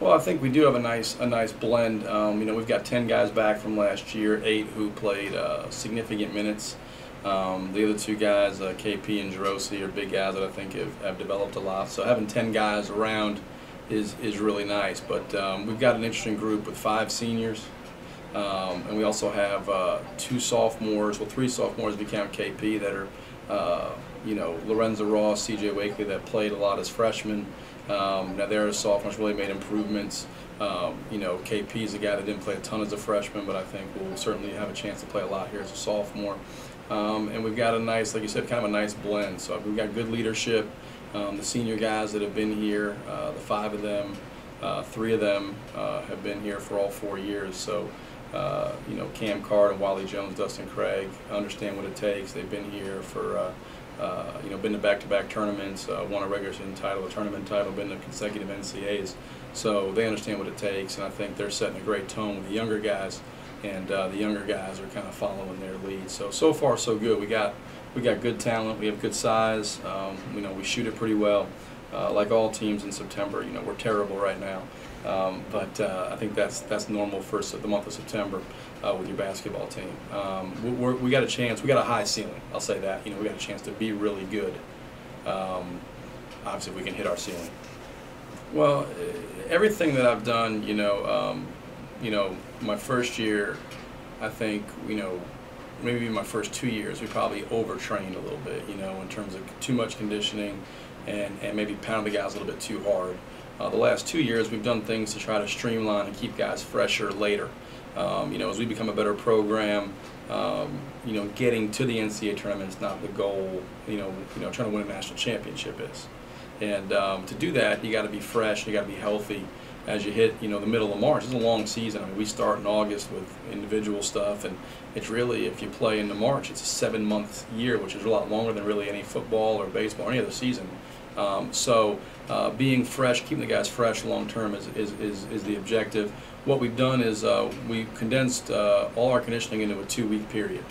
Well, I think we do have a nice blend. We've got 10 guys back from last year, 8 who played significant minutes. The other 2 guys, KP and Jerosi, are big guys that I think have developed a lot. So having 10 guys around is really nice. But we've got an interesting group with 5 seniors, and we also have 2 sophomores, well 3 sophomores if you count KP, that are Lorenzo Ross, CJ Wakely, that played a lot as freshmen. Now they're sophomores, really made improvements. KP is a guy that didn't play a ton as a freshman, but I think will certainly have a chance to play a lot here as a sophomore. And we've got a nice, like you said, kind of a nice blend. So we've got good leadership. The senior guys that have been here, the 5 of them, 3 of them have been here for all 4 years. So Cam Card and Wally Jones, Dustin Craig understand what it takes. They've been here for been to back-to-back tournaments, won a regular season title, a tournament title, been to consecutive NCAAs. So they understand what it takes, and I think they're setting a great tone with the younger guys, and the younger guys are kind of following their lead. So far so good. We got good talent. We have good size. We shoot it pretty well. Like all teams in September, we're terrible right now. But I think that's normal for the month of September with your basketball team. We got a chance. We got a high ceiling. I'll say that. We got a chance to be really good. Obviously, we can hit our ceiling. Well, everything that I've done, my first year, I think, maybe my first 2 years, we probably overtrained a little bit, in terms of too much conditioning and maybe pounded the guys a little bit too hard. The last 2 years, we've done things to try to streamline and keep guys fresher later. As we become a better program, getting to the NCAA tournament is not the goal. Trying to win a national championship is. And to do that, you got to be fresh, you got to be healthy as you hit, the middle of March. It's a long season. I mean, we start in August with individual stuff, and it's really, if you play into March, it's a 7-month year, which is a lot longer than really any football or baseball or any other season. Being fresh, keeping the guys fresh long term is the objective. What we've done is we've condensed all our conditioning into a 2-week period,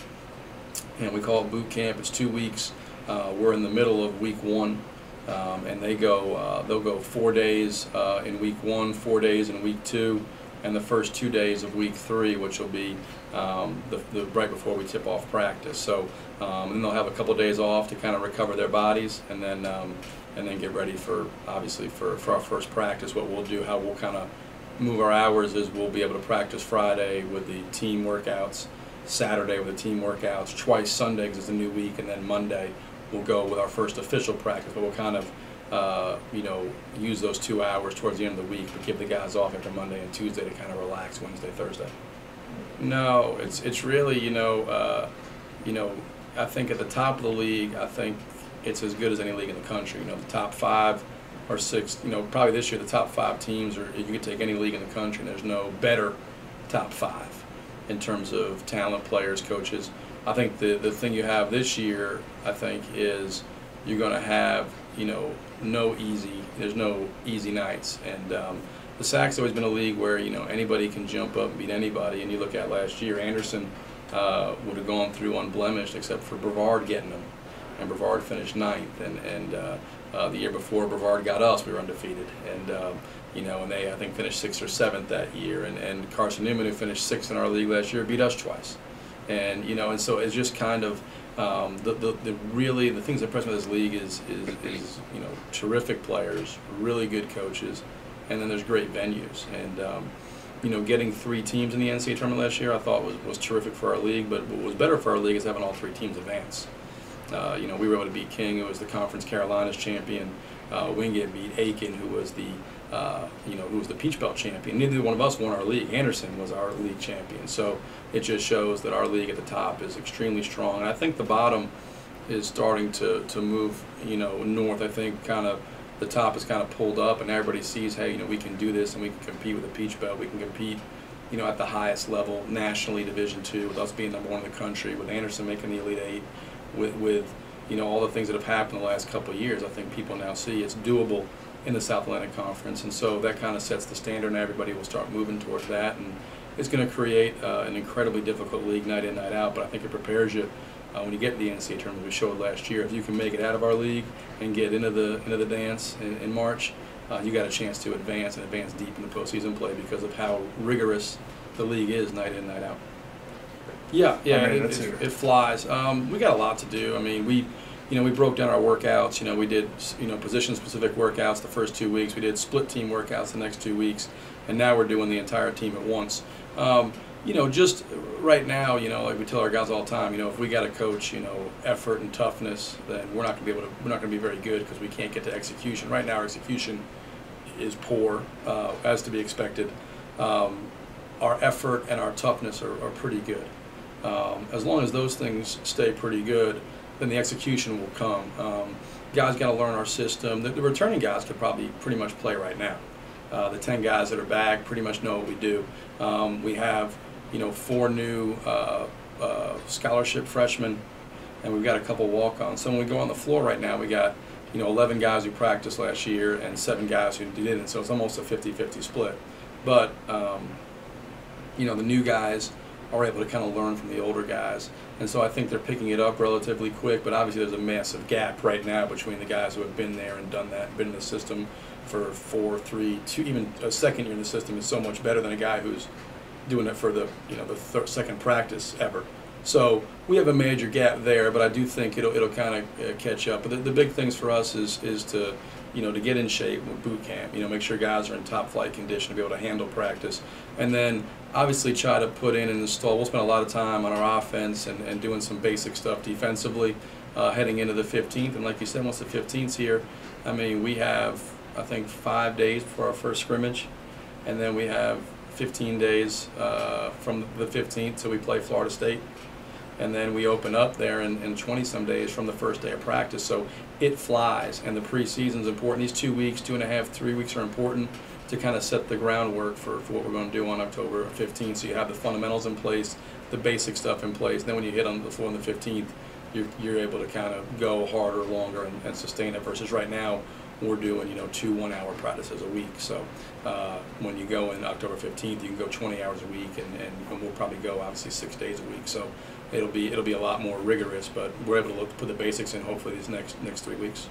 and we call it boot camp. It's 2 weeks. We're in the middle of week 1, and they'll go 4 days in week 1, 4 days in week 2, and the first 2 days of week 3, which will be right before we tip off practice. So then they'll have a couple of days off to kind of recover their bodies, and then get ready for our first practice. What we'll do, how we'll kind of move our hours, is we'll be able to practice Friday with the team workouts, Saturday with the team workouts, twice Sunday because it's a new week, and then Monday we'll go with our first official practice. But we'll kind of use those 2 hours towards the end of the week, but give the guys off after Monday and Tuesday to kind of relax Wednesday, Thursday. No, it's really I think at the top of the league, I think it's as good as any league in the country. The top 5 or 6, probably this year the top 5 teams, or you could take any league in the country, and there's no better top 5 in terms of talent, players, coaches. I think the thing you have this year, I think, is you're going to have, there's no easy nights. And the SAC's always been a league where, anybody can jump up and beat anybody. And you look at last year, Anderson would have gone through unblemished except for Brevard getting them. And Brevard finished 9th, and the year before Brevard got us, we were undefeated, and and they, I think, finished 6th or 7th that year, and Carson Newman, who finished 6th in our league last year, beat us twice, and and so it's just kind of the things that impress me with this league is terrific players, really good coaches, and then there's great venues, and getting 3 teams in the NCAA tournament last year I thought was terrific for our league, but what was better for our league is having all 3 teams advance. We were able to beat King, who was the Conference Carolinas champion. Wingate beat Aiken, who was the Peach Belt champion. Neither one of us won our league. Anderson was our league champion. So it just shows that our league at the top is extremely strong. And I think the bottom is starting to move, north. I think kind of the top is kind of pulled up, and everybody sees, hey, we can do this, and we can compete with the Peach Belt. We can compete, at the highest level, nationally, Division II, with us being #1 in the country, with Anderson making the Elite 8. With all the things that have happened the last couple of years, I think people now see it's doable in the South Atlantic Conference, and so that kind of sets the standard, and everybody will start moving towards that, and it's going to create an incredibly difficult league night in, night out, but I think it prepares you when you get to the NCAA tournament. We showed last year, if you can make it out of our league and get into the dance in March, you got a chance to advance and advance deep in the postseason play because of how rigorous the league is night in, night out. Yeah, it flies. We got a lot to do. I mean, we broke down our workouts. We did, position-specific workouts the first 2 weeks. We did split team workouts the next 2 weeks, and now we're doing the entire team at once. Just right now, like we tell our guys all the time, if we got to coach, effort and toughness, then we're not going to be very good because we can't get to execution. Right now, our execution is poor, as to be expected. Our effort and our toughness are pretty good. As long as those things stay pretty good, then the execution will come. Guys got to learn our system. The returning guys could probably pretty much play right now. The 10 guys that are back pretty much know what we do. We have 4 new scholarship freshmen, and we've got a couple walk-ons. So when we go on the floor right now, we got 11 guys who practiced last year and 7 guys who didn't. So it's almost a 50-50 split. But the new guys are able to kind of learn from the older guys, and so I think they're picking it up relatively quick. But obviously, there's a massive gap right now between the guys who have been there and done that, been in the system for 4, 3, 2, even a second year in the system is so much better than a guy who's doing it for the second practice ever. So we have a major gap there, but I do think it'll kind of catch up. But the big things for us is to to get in shape with boot camp. Make sure guys are in top flight condition to be able to handle practice, and then obviously try to put in and install. We'll spend a lot of time on our offense and doing some basic stuff defensively heading into the 15th. And like you said, once the 15th's here, I mean, we have, I think, 5 days before our first scrimmage, and then we have 15 days from the 15th till we play Florida State, and then we open up there in 20-some days from the first day of practice. So it flies, and the preseason's important. These 2 weeks, 2.5, 3 weeks are important to kind of set the groundwork for what we're going to do on October 15th. So you have the fundamentals in place, the basic stuff in place. Then when you hit on the floor on the 15th, you're able to kind of go harder, longer, and sustain it. Versus right now, we're doing 2 1-hour practices a week. So when you go in October 15th, you can go 20 hours a week, and we'll probably go obviously 6 days a week. So it'll be a lot more rigorous, but we're able to put the basics in hopefully these next 3 weeks.